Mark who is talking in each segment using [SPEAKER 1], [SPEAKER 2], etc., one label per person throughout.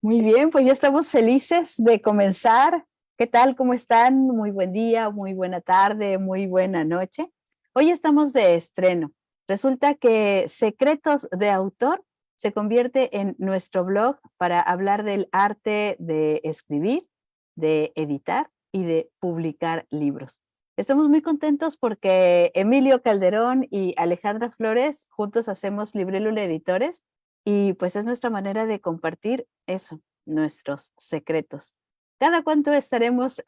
[SPEAKER 1] Muy bien, pues ya estamos felices de comenzar. ¿Qué tal? ¿Cómo están? Muy buen día, muy buena tarde, muy buena noche. Hoy estamos de estreno. Resulta que Secretos de Autor se convierte en nuestro blog para hablar del arte de escribir, de editar y de publicar libros. Estamos muy contentos porque Emilio Calderón y Alejandra Flores juntos hacemos Librélula Editores y pues es nuestra manera de compartir eso, nuestros secretos. ¿Cada cuánto estaremos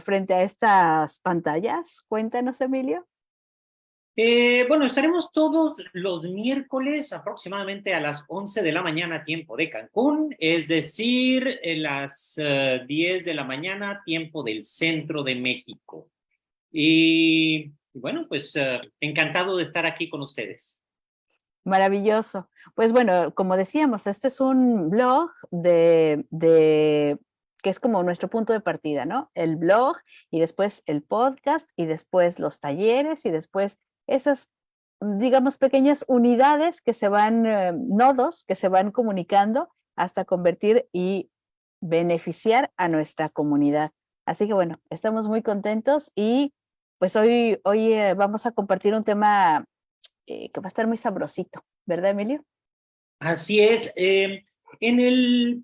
[SPEAKER 1] frente a estas pantallas? Cuéntanos, Emilio.
[SPEAKER 2] Bueno, estaremos todos los miércoles aproximadamente a las 11 de la mañana, tiempo de Cancún, es decir, las 10 de la mañana, tiempo del centro de México. Y bueno, pues encantado de estar aquí con ustedes.
[SPEAKER 1] Maravilloso. Pues bueno, como decíamos, este es un blog que es como nuestro punto de partida, ¿no? El blog y después el podcast y después los talleres y después esas, digamos, pequeñas unidades que se van, nodos que se van comunicando hasta convertir y beneficiar a nuestra comunidad. Así que bueno, estamos muy contentos y pues hoy vamos a compartir un tema que va a estar muy sabrosito, ¿verdad, Emilio?
[SPEAKER 2] Así es. En el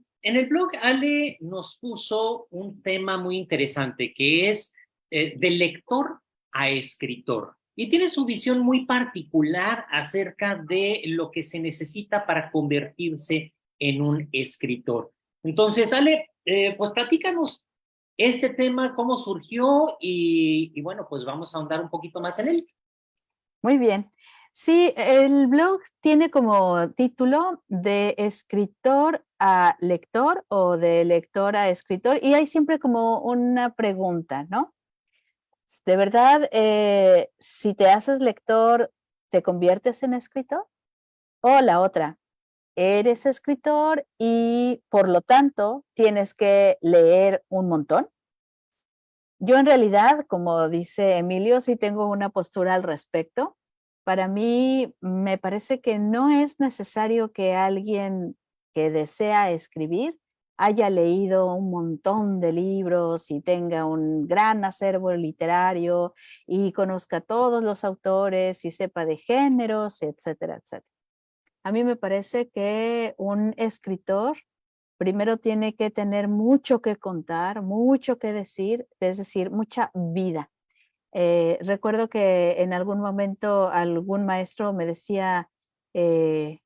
[SPEAKER 2] blog, Ale nos puso un tema muy interesante que es de lector a escritor. Y tiene su visión muy particular acerca de lo que se necesita para convertirse en un escritor. Entonces, Ale, pues platícanos este tema, cómo surgió y bueno, pues vamos a ahondar un poquito más en él.
[SPEAKER 1] Muy bien. Sí, el blog tiene como título de escritor a lector o de lector a escritor y hay siempre como una pregunta, ¿no? ¿De verdad, si te haces lector, te conviertes en escritor? O la otra, eres escritor y por lo tanto tienes que leer un montón. Yo en realidad, como dice Emilio, sí tengo una postura al respecto. Para mí me parece que no es necesario que alguien que desea escribir haya leído un montón de libros y tenga un gran acervo literario y conozca a todos los autores y sepa de géneros, etcétera, etcétera. A mí me parece que un escritor primero tiene que tener mucho que contar, mucho que decir, es decir, mucha vida. Recuerdo que en algún momento algún maestro me decía, eh,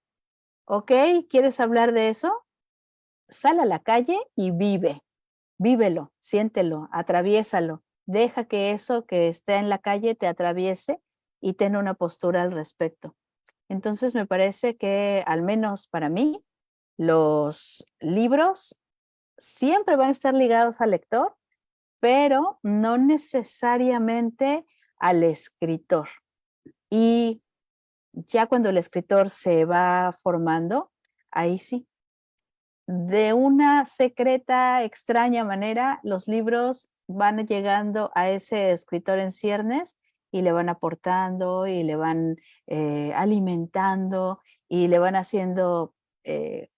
[SPEAKER 1] ok, ¿quieres hablar de eso? Sal a la calle y vive, vívelo, siéntelo, atraviésalo. Deja que eso que esté en la calle te atraviese y ten una postura al respecto. Entonces me parece que, al menos para mí, los libros siempre van a estar ligados al lector, pero no necesariamente al escritor. Y ya cuando el escritor se va formando, ahí sí, de una secreta, extraña manera, los libros van llegando a ese escritor en ciernes y le van aportando y le van alimentando y le van haciendo eh,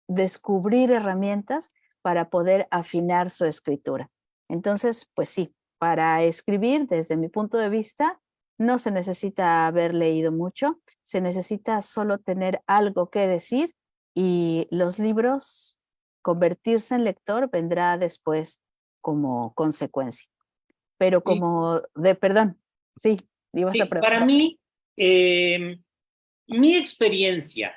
[SPEAKER 1] descubrir herramientas para poder afinar su escritura. Entonces, pues sí, para escribir, desde mi punto de vista, no se necesita haber leído mucho, se necesita solo tener algo que decir y los libros, convertirse en lector vendrá después como consecuencia. Pero
[SPEAKER 2] Y
[SPEAKER 1] perdón, sí, ibas a
[SPEAKER 2] sí, para
[SPEAKER 1] preguntar.
[SPEAKER 2] mí, mi experiencia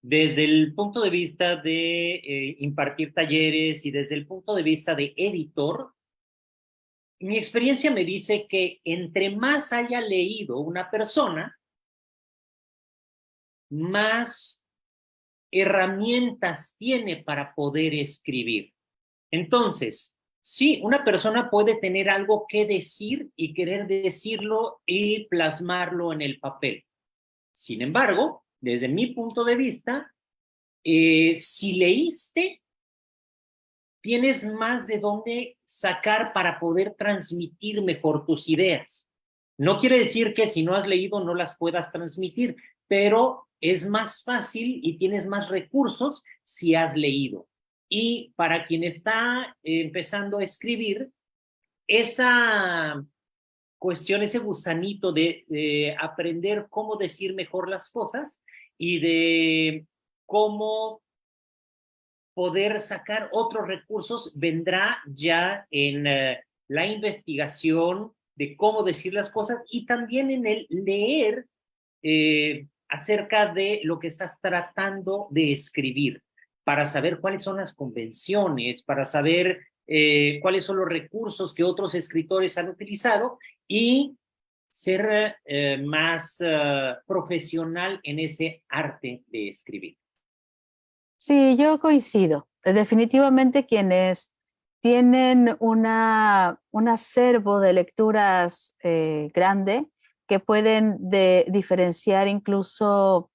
[SPEAKER 2] desde el punto de vista de impartir talleres y desde el punto de vista de editor, mi experiencia me dice que entre más haya leído una persona, más herramientas tiene para poder escribir. Entonces, sí, una persona puede tener algo que decir y querer decirlo y plasmarlo en el papel. Sin embargo, desde mi punto de vista, si leíste, tienes más de dónde sacar para poder transmitir mejor tus ideas. No quiere decir que si no has leído no las puedas transmitir, pero es más fácil y tienes más recursos si has leído. Y para quien está empezando a escribir, esa cuestión, ese gusanito de aprender cómo decir mejor las cosas y de cómo poder sacar otros recursos, vendrá ya en la investigación de cómo decir las cosas y también en el leer acerca de lo que estás tratando de escribir, para saber cuáles son las convenciones, para saber cuáles son los recursos que otros escritores han utilizado y ser más profesional en ese arte de escribir.
[SPEAKER 1] Sí, yo coincido. Definitivamente quienes tienen un acervo de lecturas grande que pueden diferenciar incluso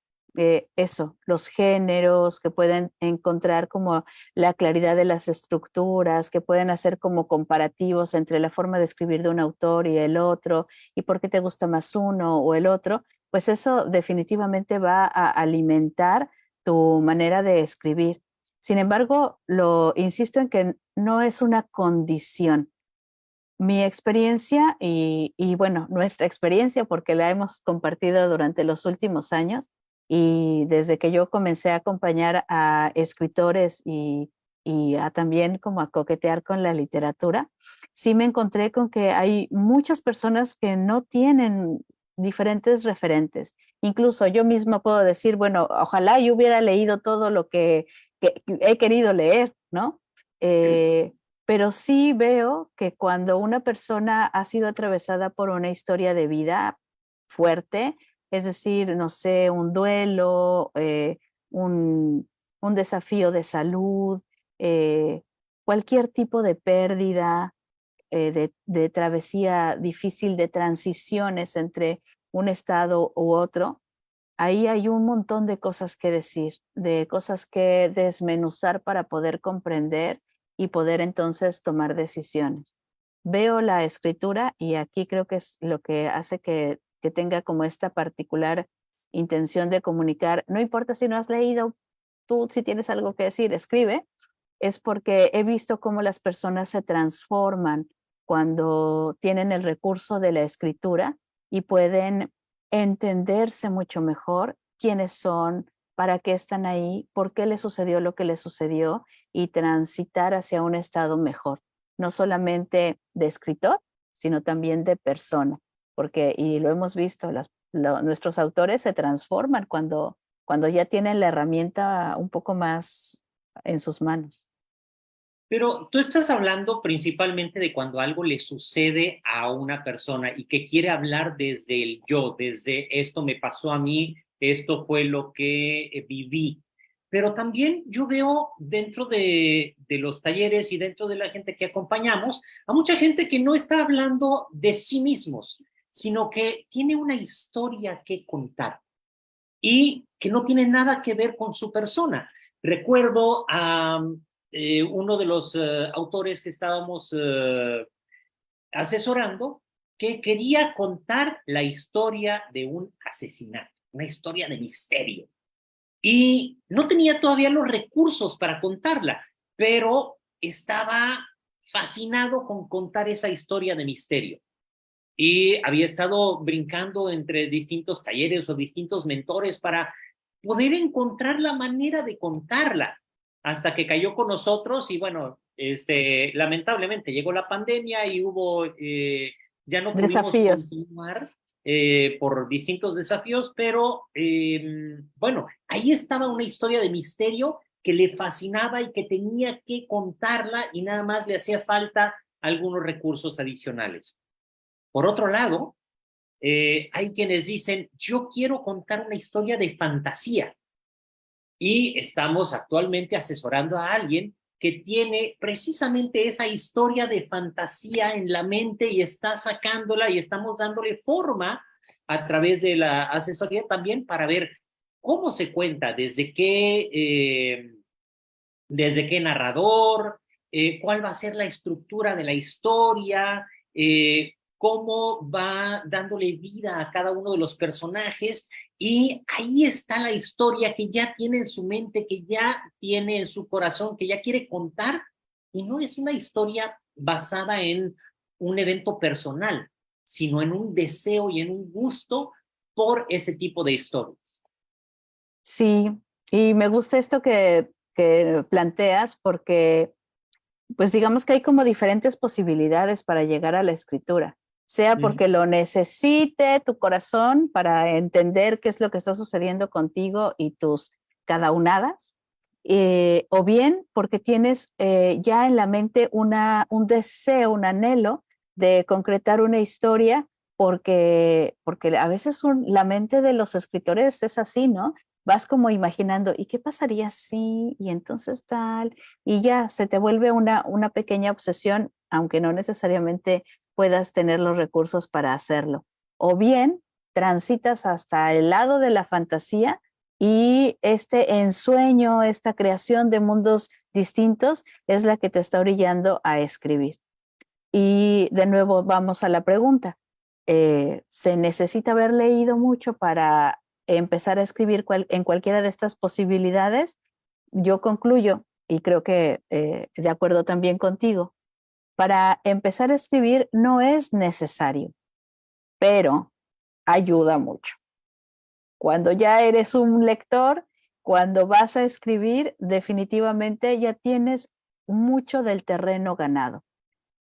[SPEAKER 1] eso, los géneros, que pueden encontrar como la claridad de las estructuras, que pueden hacer como comparativos entre la forma de escribir de un autor y el otro, y por qué te gusta más uno o el otro, pues eso definitivamente va a alimentar tu manera de escribir. Sin embargo, insisto en que no es una condición. Mi experiencia bueno, nuestra experiencia, porque la hemos compartido durante los últimos años y desde que yo comencé a acompañar a escritores y a también como a coquetear con la literatura, sí me encontré con que hay muchas personas que no tienen diferentes referentes. Incluso yo misma puedo decir, bueno, ojalá yo hubiera leído todo lo que he querido leer, ¿no? Pero sí veo que cuando una persona ha sido atravesada por una historia de vida fuerte, es decir, no sé, un duelo, un, un desafío de salud, eh, cualquier tipo de pérdida, de travesía difícil, de transiciones entre un estado u otro, ahí hay un montón de cosas que decir, de cosas que desmenuzar para poder comprender y poder entonces tomar decisiones. Veo la escritura y aquí creo que es lo que hace que tenga como esta particular intención de comunicar. No importa si no has leído, tú si tienes algo que decir, escribe. Es porque he visto cómo las personas se transforman cuando tienen el recurso de la escritura y pueden entenderse mucho mejor quiénes son, para qué están ahí, por qué les sucedió lo que les sucedió y transitar hacia un estado mejor, no solamente de escritor, sino también de persona, porque, y lo hemos visto, nuestros autores se transforman cuando ya tienen la herramienta un poco más en sus manos.
[SPEAKER 2] Pero tú estás hablando principalmente de cuando algo le sucede a una persona y que quiere hablar desde el yo, desde esto me pasó a mí, esto fue lo que viví. Pero también yo veo dentro de los talleres y dentro de la gente que acompañamos a mucha gente que no está hablando de sí mismos, sino que tiene una historia que contar y que no tiene nada que ver con su persona. Recuerdo a uno de los autores que estábamos asesorando que quería contar la historia de un asesinato, una historia de misterio. Y no tenía todavía los recursos para contarla, pero estaba fascinado con contar esa historia de misterio y había estado brincando entre distintos talleres o distintos mentores para poder encontrar la manera de contarla hasta que cayó con nosotros y bueno, lamentablemente llegó la pandemia y hubo, ya no pudimos
[SPEAKER 1] Desafíos.
[SPEAKER 2] continuar por distintos desafíos, pero bueno, ahí estaba una historia de misterio que le fascinaba y que tenía que contarla y nada más le hacía falta algunos recursos adicionales. Por otro lado, hay quienes dicen, yo quiero contar una historia de fantasía y estamos actualmente asesorando a alguien que tiene precisamente esa historia de fantasía en la mente y está sacándola y estamos dándole forma a través de la asesoría también para ver cómo se cuenta, desde qué narrador, cuál va a ser la estructura de la historia, cómo va dándole vida a cada uno de los personajes, y ahí está la historia que ya tiene en su mente, que ya tiene en su corazón, que ya quiere contar, y no es una historia basada en un evento personal, sino en un deseo y en un gusto por ese tipo de historias.
[SPEAKER 1] Sí, y me gusta esto que planteas porque, pues digamos que hay como diferentes posibilidades para llegar a la escritura, sea porque lo necesite tu corazón para entender qué es lo que está sucediendo contigo y tus cadaunadas, o bien porque tienes ya en la mente un deseo, un anhelo de concretar una historia, porque a veces la mente de los escritores es así, ¿no? Vas como imaginando, ¿y qué pasaría si? Y entonces tal, y ya se te vuelve una pequeña obsesión, aunque no necesariamente puedas tener los recursos para hacerlo. O bien transitas hasta el lado de la fantasía y este ensueño, esta creación de mundos distintos es la que te está orillando a escribir. Y de nuevo vamos a la pregunta. ¿Se necesita haber leído mucho para empezar a escribir en cualquiera de estas posibilidades? Yo concluyo, y creo que de acuerdo también contigo, para empezar a escribir no es necesario, pero ayuda mucho. Cuando ya eres un lector, cuando vas a escribir, definitivamente ya tienes mucho del terreno ganado.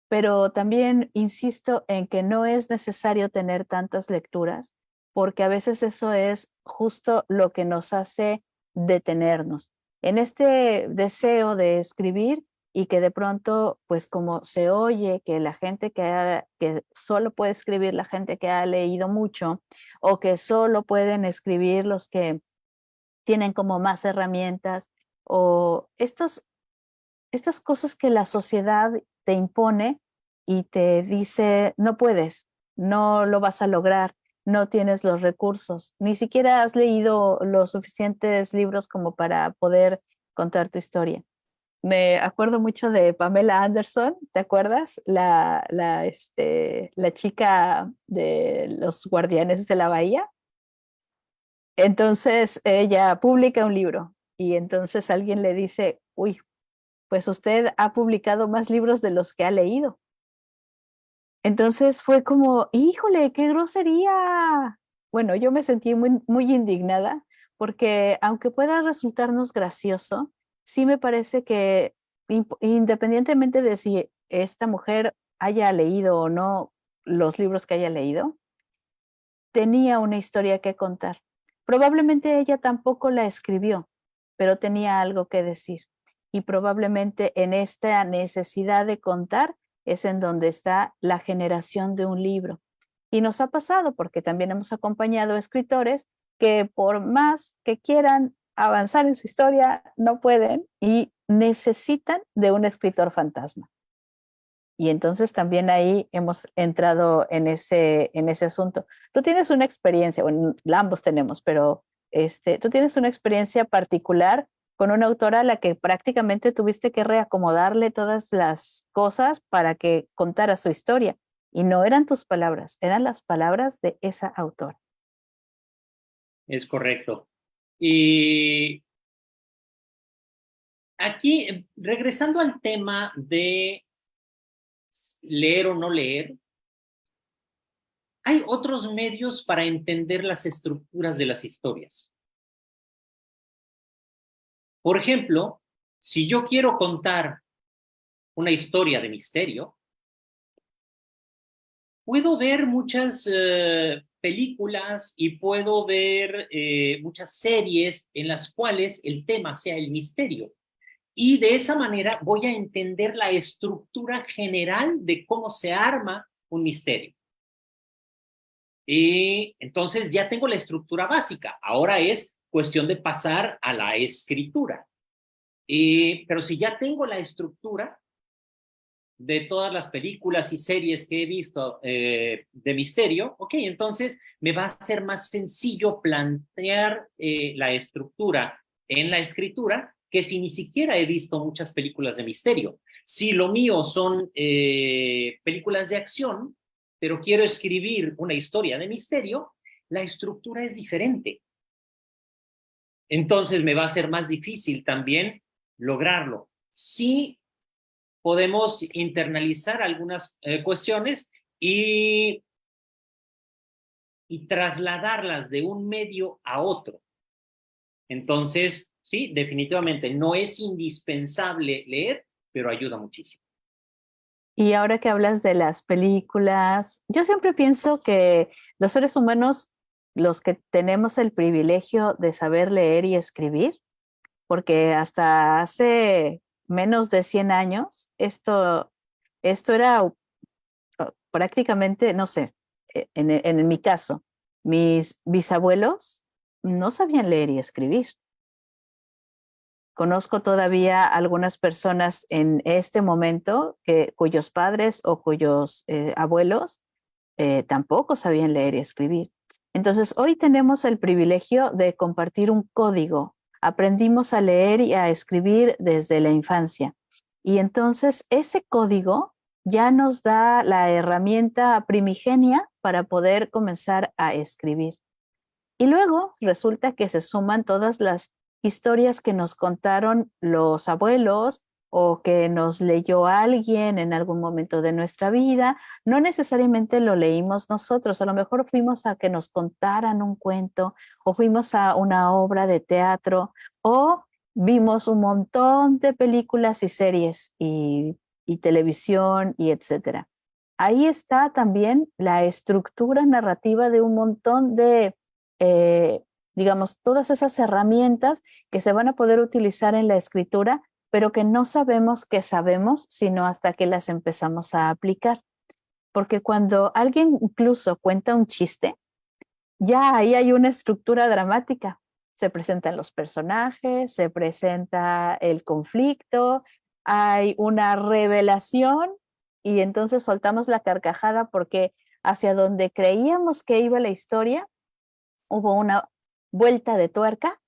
[SPEAKER 1] Pero también insisto en que no es necesario tener tantas lecturas, porque a veces eso es justo lo que nos hace detenernos. En este deseo de escribir y que de pronto, pues como se oye que la gente que solo puede escribir la gente que ha leído mucho, o que solo pueden escribir los que tienen como más herramientas, o estas cosas que la sociedad te impone y te dice, no puedes, no lo vas a lograr, no tienes los recursos, ni siquiera has leído los suficientes libros como para poder contar tu historia. Me acuerdo mucho de Pamela Anderson, ¿te acuerdas? La chica de los Guardianes de la Bahía. Entonces ella publica un libro y entonces alguien le dice, uy, pues usted ha publicado más libros de los que ha leído. Entonces fue como, híjole, qué grosería. Bueno, yo me sentí muy indignada porque aunque pueda resultarnos gracioso, sí me parece que independientemente de si esta mujer haya leído o no los libros que haya leído, tenía una historia que contar. Probablemente ella tampoco la escribió, pero tenía algo que decir. Y probablemente en esta necesidad de contar es en donde está la generación de un libro. Y nos ha pasado porque también hemos acompañado a escritores que por más que quieran avanzar en su historia, no pueden y necesitan de un escritor fantasma. Y entonces también ahí hemos entrado en ese asunto. Tú tienes una experiencia, bueno, ambos tenemos, pero tú tienes una experiencia particular con una autora a la que prácticamente tuviste que reacomodarle todas las cosas para que contara su historia. Y no eran tus palabras, eran las palabras de esa autora.
[SPEAKER 2] Es correcto. Y aquí, regresando al tema de leer o no leer, hay otros medios para entender las estructuras de las historias. Por ejemplo, si yo quiero contar una historia de misterio, puedo ver muchas películas y puedo ver muchas series en las cuales el tema sea el misterio. Y de esa manera voy a entender la estructura general de cómo se arma un misterio. Y entonces ya tengo la estructura básica. Ahora es cuestión de pasar a la escritura. Pero si ya tengo la estructura de todas las películas y series que he visto de misterio, ok, entonces me va a ser más sencillo plantear la estructura en la escritura que si ni siquiera he visto muchas películas de misterio. Si lo mío son películas de acción, pero quiero escribir una historia de misterio, la estructura es diferente. Entonces me va a ser más difícil también lograrlo. Sí podemos internalizar algunas cuestiones y trasladarlas de un medio a otro. Entonces, sí, definitivamente no es indispensable leer, pero ayuda muchísimo.
[SPEAKER 1] Y ahora que hablas de las películas, yo siempre pienso que los seres humanos, los que tenemos el privilegio de saber leer y escribir, porque hasta hace menos de 100 años esto era prácticamente, no sé, en mi caso, mis bisabuelos no sabían leer y escribir. Conozco todavía algunas personas en este momento cuyos padres o cuyos abuelos tampoco sabían leer y escribir. Entonces, hoy tenemos el privilegio de compartir un código. Aprendimos a leer y a escribir desde la infancia. Y entonces ese código ya nos da la herramienta primigenia para poder comenzar a escribir. Y luego resulta que se suman todas las historias que nos contaron los abuelos o que nos leyó alguien en algún momento de nuestra vida. No necesariamente lo leímos nosotros, a lo mejor fuimos a que nos contaran un cuento o fuimos a una obra de teatro o vimos un montón de películas y series y televisión y etcétera. Ahí está también la estructura narrativa de un montón de eh, digamos, todas esas herramientas que se van a poder utilizar en la escritura, pero que no sabemos que sabemos, sino hasta que las empezamos a aplicar. Porque cuando alguien incluso cuenta un chiste, ya ahí hay una estructura dramática. Se presentan los personajes, se presenta el conflicto, hay una revelación y entonces soltamos la carcajada porque hacia donde creíamos que iba la historia, hubo una vuelta de tuerca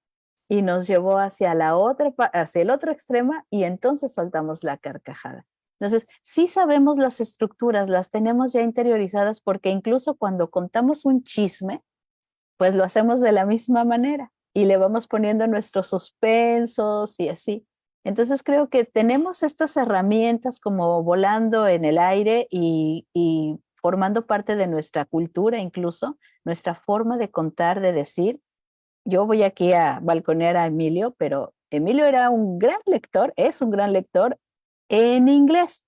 [SPEAKER 1] y nos llevó hacia hacia el otro extremo y entonces soltamos la carcajada. Entonces, sí sabemos las estructuras, las tenemos ya interiorizadas porque incluso cuando contamos un chisme, pues lo hacemos de la misma manera y le vamos poniendo nuestros suspensos y así. Entonces creo que tenemos estas herramientas como volando en el aire y formando parte de nuestra cultura incluso, nuestra forma de contar, de decir. Yo voy aquí a balconear a Emilio, pero Emilio era un gran lector, es un gran lector en inglés.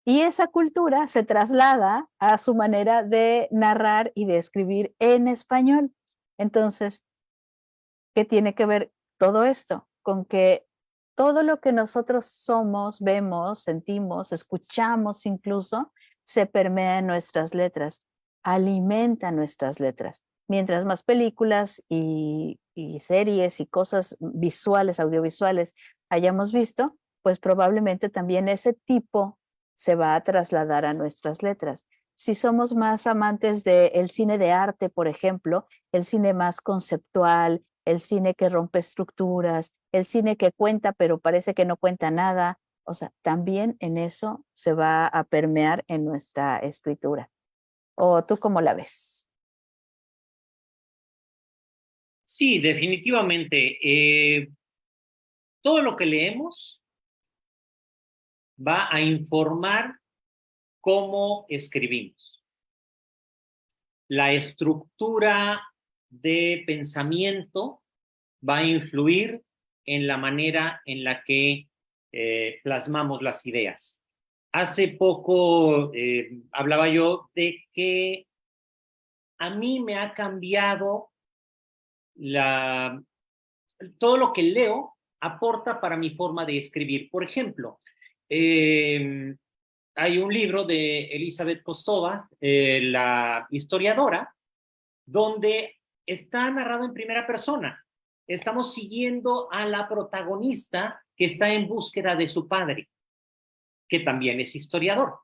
[SPEAKER 1] Y esa cultura se traslada a su manera de narrar y de escribir en español. Entonces, ¿qué tiene que ver todo esto? Con que todo lo que nosotros somos, vemos, sentimos, escuchamos incluso, se permea en nuestras letras, alimenta nuestras letras. Mientras más películas y series y cosas visuales, audiovisuales hayamos visto, pues probablemente también ese tipo se va a trasladar a nuestras letras. Si somos más amantes del cine de arte, por ejemplo, el cine más conceptual, el cine que rompe estructuras, el cine que cuenta pero parece que no cuenta nada. O sea, también en eso se va a permear en nuestra escritura. ¿O tú cómo la ves?
[SPEAKER 2] Sí, definitivamente. Todo lo que leemos va a informar cómo escribimos. La estructura de pensamiento va a influir en la manera en la que plasmamos las ideas. Hace poco hablaba yo de que a mí me ha cambiado todo lo que leo aporta para mi forma de escribir. Por ejemplo, hay un libro de Elizabeth Kostova, la historiadora, donde está narrado en primera persona. Estamos siguiendo a la protagonista que está en búsqueda de su padre, que también es historiador.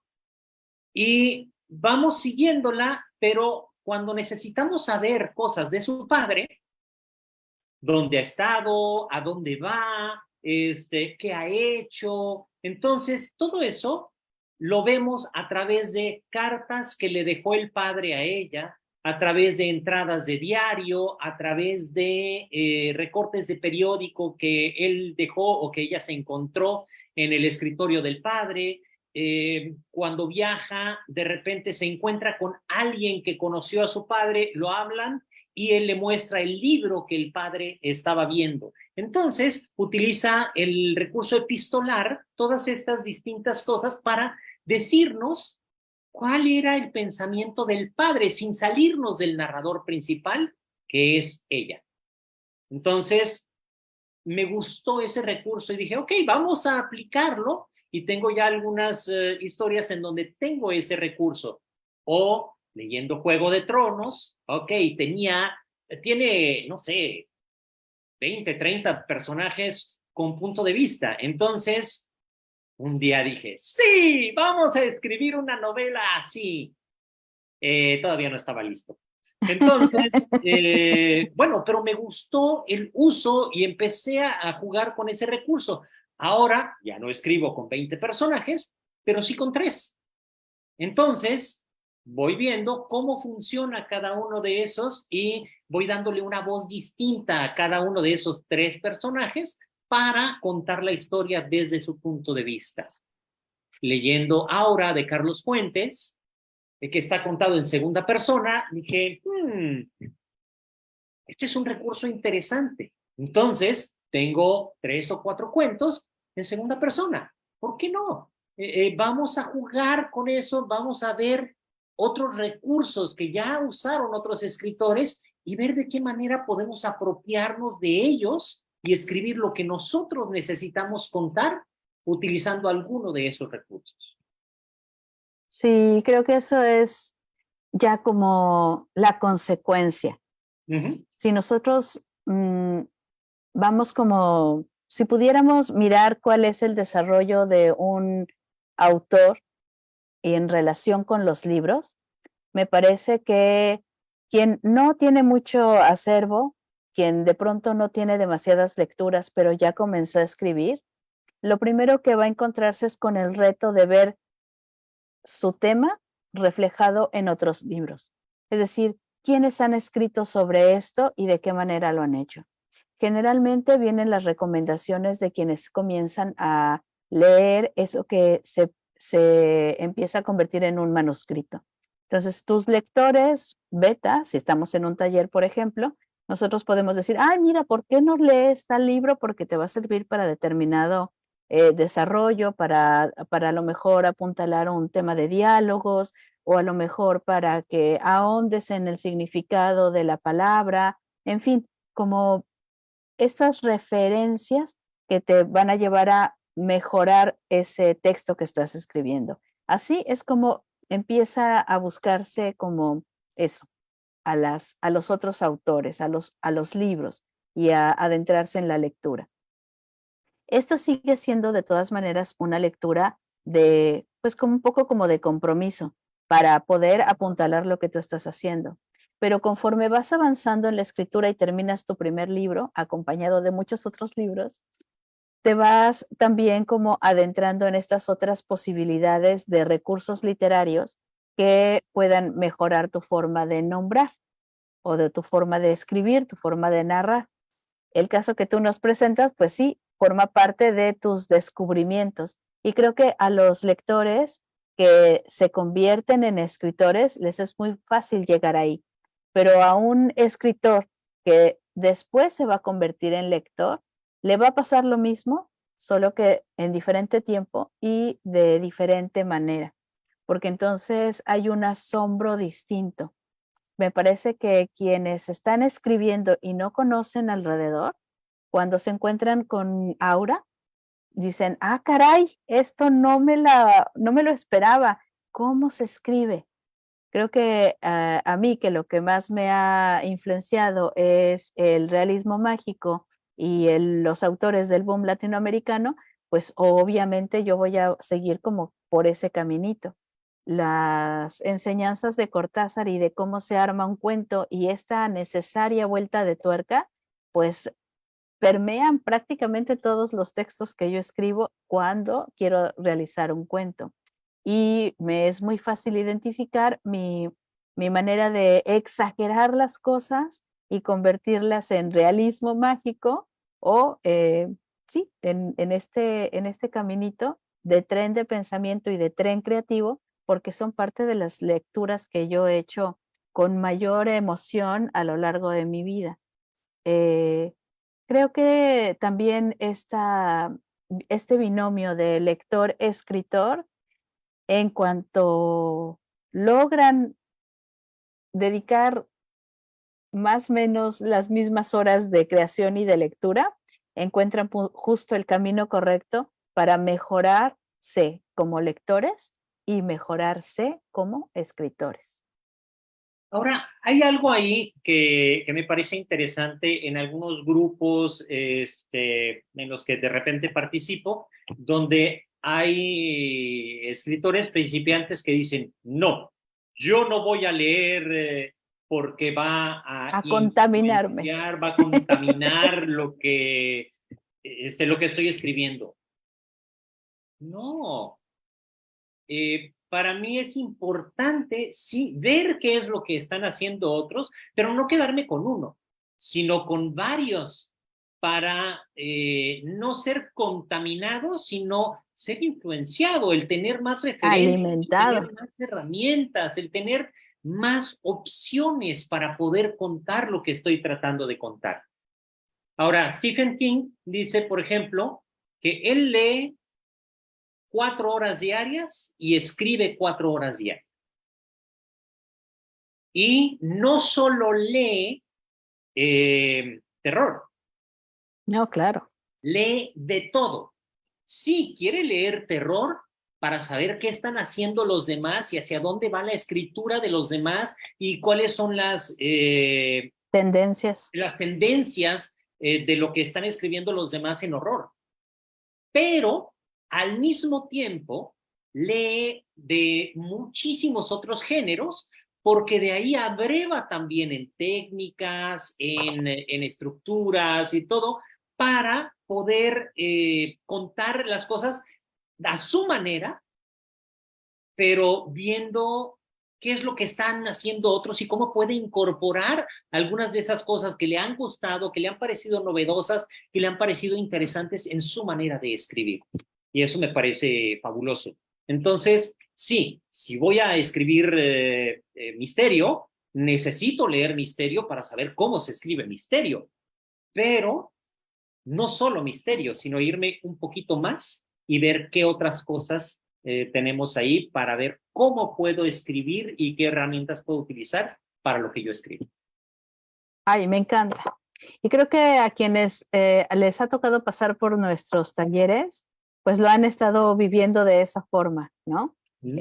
[SPEAKER 2] Y vamos siguiéndola, pero cuando necesitamos saber cosas de su padre, dónde ha estado, a dónde va, qué ha hecho, entonces todo eso lo vemos a través de cartas que le dejó el padre a ella, a través de entradas de diario, a través de recortes de periódico que él dejó o que ella se encontró en el escritorio del padre. Cuando viaja, de repente se encuentra con alguien que conoció a su padre, lo hablan y él le muestra el libro que el padre estaba viendo. Entonces, utiliza el recurso epistolar, todas estas distintas cosas para decirnos cuál era el pensamiento del padre sin salirnos del narrador principal, que es ella. Entonces, me gustó ese recurso y dije, ok, vamos a aplicarlo, y tengo ya algunas historias en donde tengo ese recurso. O leyendo Juego de Tronos, ok, tiene, no sé, 20, 30 personajes con punto de vista. Entonces, un día dije, sí, vamos a escribir una novela así. Todavía no estaba listo. Entonces, bueno, pero me gustó el uso y empecé a jugar con ese recurso. Ahora ya no escribo con 20 personajes, pero sí con 3. Entonces, voy viendo cómo funciona cada uno de esos y voy dándole una voz distinta a cada uno de esos 3 personajes para contar la historia desde su punto de vista. Leyendo Aura de Carlos Fuentes, que está contado en segunda persona, dije, este es un recurso interesante. Entonces, tengo 3 o 4 cuentos en segunda persona. ¿Por qué no? Vamos a jugar con eso, vamos a ver otros recursos que ya usaron otros escritores y ver de qué manera podemos apropiarnos de ellos y escribir lo que nosotros necesitamos contar utilizando alguno de esos recursos.
[SPEAKER 1] Sí, creo que eso es ya como la consecuencia. Si nosotros vamos como, si pudiéramos mirar cuál es el desarrollo de un autor en relación con los libros, me parece que quien no tiene mucho acervo, quien de pronto no tiene demasiadas lecturas, pero ya comenzó a escribir, lo primero que va a encontrarse es con el reto de ver su tema reflejado en otros libros. Es decir, quiénes han escrito sobre esto y de qué manera lo han hecho. Generalmente vienen las recomendaciones de quienes comienzan a leer eso que se empieza a convertir en un manuscrito. Entonces, tus lectores beta, si estamos en un taller, por ejemplo, nosotros podemos decir, ay, mira, ¿por qué no lees tal libro? Porque te va a servir para determinado desarrollo, para a lo mejor apuntalar un tema de diálogos, o a lo mejor para que ahondes en el significado de la palabra, en fin, como estas referencias que te van a llevar a mejorar ese texto que estás escribiendo. Así es como empieza a buscarse como eso, a los otros autores, a los libros, y a adentrarse en la lectura. Esta sigue siendo de todas maneras una lectura de, pues como un poco como de compromiso para poder apuntalar lo que tú estás haciendo. Pero conforme vas avanzando en la escritura y terminas tu primer libro, acompañado de muchos otros libros, te vas también como adentrando en estas otras posibilidades de recursos literarios que puedan mejorar tu forma de nombrar o de tu forma de escribir, tu forma de narrar. El caso que tú nos presentas, pues sí, forma parte de tus descubrimientos. Y creo que a los lectores que se convierten en escritores les es muy fácil llegar ahí. Pero a un escritor que después se va a convertir en lector, le va a pasar lo mismo, solo que en diferente tiempo y de diferente manera, porque entonces hay un asombro distinto. Me parece que quienes están escribiendo y no conocen alrededor, cuando se encuentran con Aura, dicen, ah, caray, esto no me lo esperaba. ¿Cómo se escribe? Creo que a mí que lo que más me ha influenciado es el realismo mágico y los autores del boom latinoamericano, pues obviamente yo voy a seguir como por ese caminito. Las enseñanzas de Cortázar y de cómo se arma un cuento y esta necesaria vuelta de tuerca, pues permean prácticamente todos los textos que yo escribo cuando quiero realizar un cuento. y me es muy fácil identificar mi manera de exagerar las cosas y convertirlas en realismo mágico o, sí, en este caminito de tren de pensamiento y de tren creativo, porque son parte de las lecturas que yo he hecho con mayor emoción a lo largo de mi vida. Eh, Creo que también este binomio de lector-escritor, en cuanto logran dedicar más o menos las mismas horas de creación y de lectura, encuentran justo el camino correcto para mejorarse como lectores y mejorarse como escritores.
[SPEAKER 2] Ahora, hay algo ahí que me parece interesante en algunos grupos en los que de repente participo, donde hay escritores principiantes que dicen, no, yo no voy a leer porque va a
[SPEAKER 1] A contaminarme.
[SPEAKER 2] influenciar, va a contaminar lo que estoy escribiendo. No, para mí es importante, sí, ver qué es lo que están haciendo otros, pero no quedarme con uno, sino con varios, para no ser contaminado, sino ser influenciado, el tener más referencias, el
[SPEAKER 1] Alimentado.
[SPEAKER 2] tener más herramientas, el tener más opciones para poder contar lo que estoy tratando de contar. Ahora, Stephen King dice, por ejemplo, que él lee 4 horas diarias y escribe 4 horas diarias. Y no solo lee terror,
[SPEAKER 1] No, claro.
[SPEAKER 2] lee de todo. Sí, quiere leer terror para saber qué están haciendo los demás y hacia dónde va la escritura de los demás y cuáles son
[SPEAKER 1] Tendencias.
[SPEAKER 2] las tendencias de lo que están escribiendo los demás en horror. Pero al mismo tiempo lee de muchísimos otros géneros porque de ahí abreva también en técnicas, en estructuras y todo, para poder contar las cosas a su manera, pero viendo qué es lo que están haciendo otros y cómo puede incorporar algunas de esas cosas que le han gustado, que le han parecido novedosas, que le han parecido interesantes en su manera de escribir. Y eso me parece fabuloso. Entonces, sí, si voy a escribir misterio, necesito leer misterio para saber cómo se escribe misterio, pero no solo misterio, sino irme un poquito más y ver qué otras cosas tenemos ahí para ver cómo puedo escribir y qué herramientas puedo utilizar para lo que yo escribo.
[SPEAKER 1] Ay, me encanta. Y creo que a quienes les ha tocado pasar por nuestros talleres, pues lo han estado viviendo de esa forma, ¿no?
[SPEAKER 2] ¿Mm?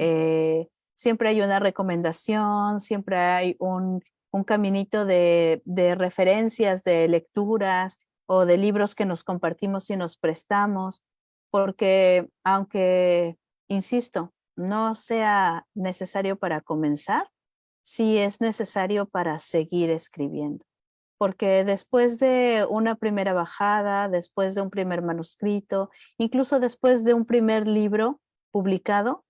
[SPEAKER 1] Siempre hay una recomendación, siempre hay un caminito de referencias, de lecturas o de libros que nos compartimos y nos prestamos, porque aunque, insisto, no sea necesario para comenzar, sí es necesario para seguir escribiendo, porque después de una primera bajada, después de un primer manuscrito, incluso después de un primer libro publicado,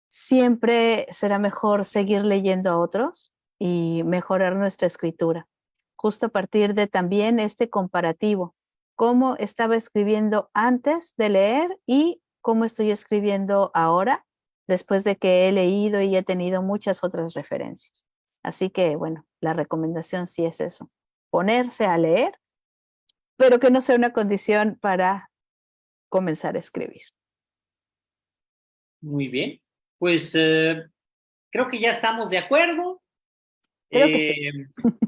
[SPEAKER 1] siempre será mejor seguir leyendo a otros y mejorar nuestra escritura. Justo a partir de también este comparativo, cómo estaba escribiendo antes de leer y cómo estoy escribiendo ahora, después de que he leído y he tenido muchas otras referencias. Así que, bueno, la recomendación sí es eso, ponerse a leer, pero que no sea una condición para comenzar a escribir.
[SPEAKER 2] Muy bien. Pues creo que ya estamos de acuerdo.
[SPEAKER 1] Creo que sí.
[SPEAKER 2] Eh,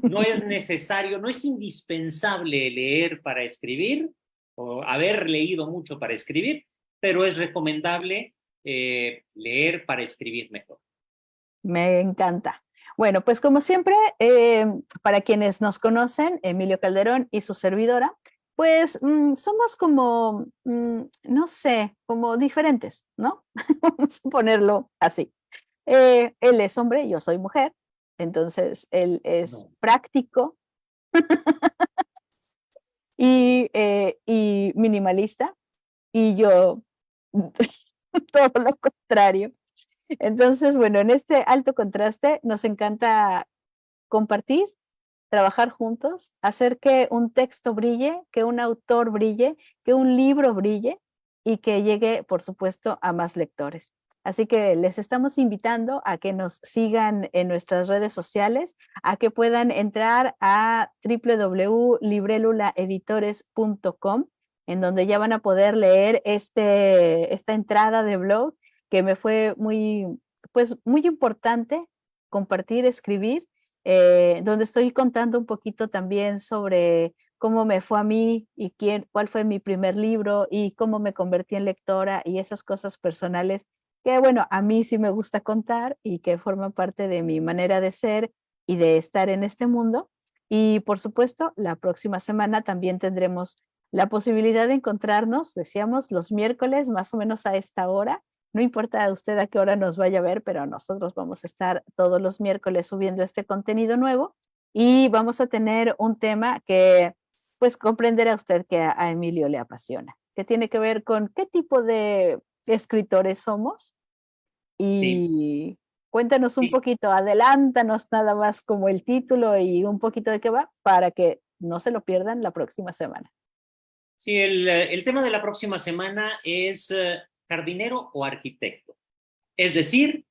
[SPEAKER 2] no es necesario, no es indispensable leer para escribir o haber leído mucho para escribir, pero es recomendable leer para escribir mejor.
[SPEAKER 1] Me encanta. Bueno, pues como siempre, para quienes nos conocen, Emilio Calderón y su servidora, pues somos como, no sé, como diferentes, ¿no? Vamos a ponerlo así. Él es hombre, yo soy mujer, entonces él es
[SPEAKER 2] No.
[SPEAKER 1] práctico y minimalista, y yo todo lo contrario. Entonces, bueno, en este alto contraste nos encanta compartir, trabajar juntos, hacer que un texto brille, que un autor brille, que un libro brille y que llegue, por supuesto, a más lectores. Así que les estamos invitando a que nos sigan en nuestras redes sociales, a que puedan entrar a www.librelulaeditores.com, en donde ya van a poder leer esta entrada de blog que me fue muy, pues, muy importante compartir, escribir, donde estoy contando un poquito también sobre cómo me fue a mí y cuál fue mi primer libro y cómo me convertí en lectora y esas cosas personales que, bueno, a mí sí me gusta contar y que forman parte de mi manera de ser y de estar en este mundo. Y por supuesto, la próxima semana también tendremos la posibilidad de encontrarnos, decíamos, los miércoles más o menos a esta hora. No importa a usted a qué hora nos vaya a ver, pero nosotros vamos a estar todos los miércoles subiendo este contenido nuevo y vamos a tener un tema que pues comprenderá usted que a Emilio le apasiona, que tiene que ver con qué tipo de escritores somos
[SPEAKER 2] Sí,
[SPEAKER 1] y cuéntanos un
[SPEAKER 2] sí.
[SPEAKER 1] poquito, adelántanos nada más como el título y un poquito de qué va para que no se lo pierdan la próxima semana.
[SPEAKER 2] Sí, el tema de la próxima semana es jardinero o arquitecto. Es decir,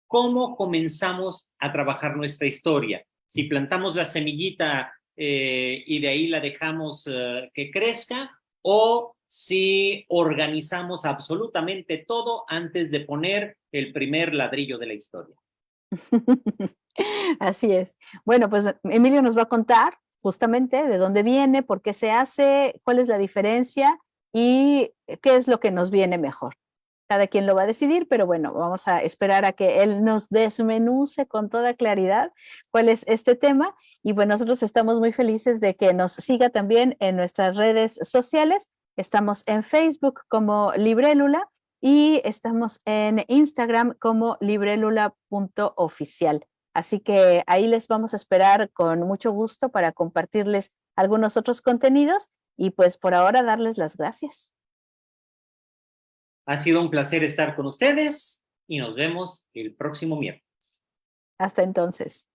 [SPEAKER 2] cómo comenzamos a trabajar nuestra historia. Si plantamos la semillita y de ahí la dejamos que crezca, o si organizamos absolutamente todo antes de poner el primer ladrillo de la historia.
[SPEAKER 1] Así es. Bueno, pues Emilio nos va a contar justamente de dónde viene, por qué se hace, cuál es la diferencia y qué es lo que nos viene mejor. Cada quien lo va a decidir, pero bueno, vamos a esperar a que él nos desmenuce con toda claridad cuál es este tema. Y bueno, nosotros estamos muy felices de que nos siga también en nuestras redes sociales. Estamos en Facebook como Librélula y estamos en Instagram como librelula.oficial. Así que ahí les vamos a esperar con mucho gusto para compartirles algunos otros contenidos y pues por ahora darles las gracias.
[SPEAKER 2] Ha sido un placer estar con ustedes y nos vemos el próximo miércoles.
[SPEAKER 1] Hasta entonces.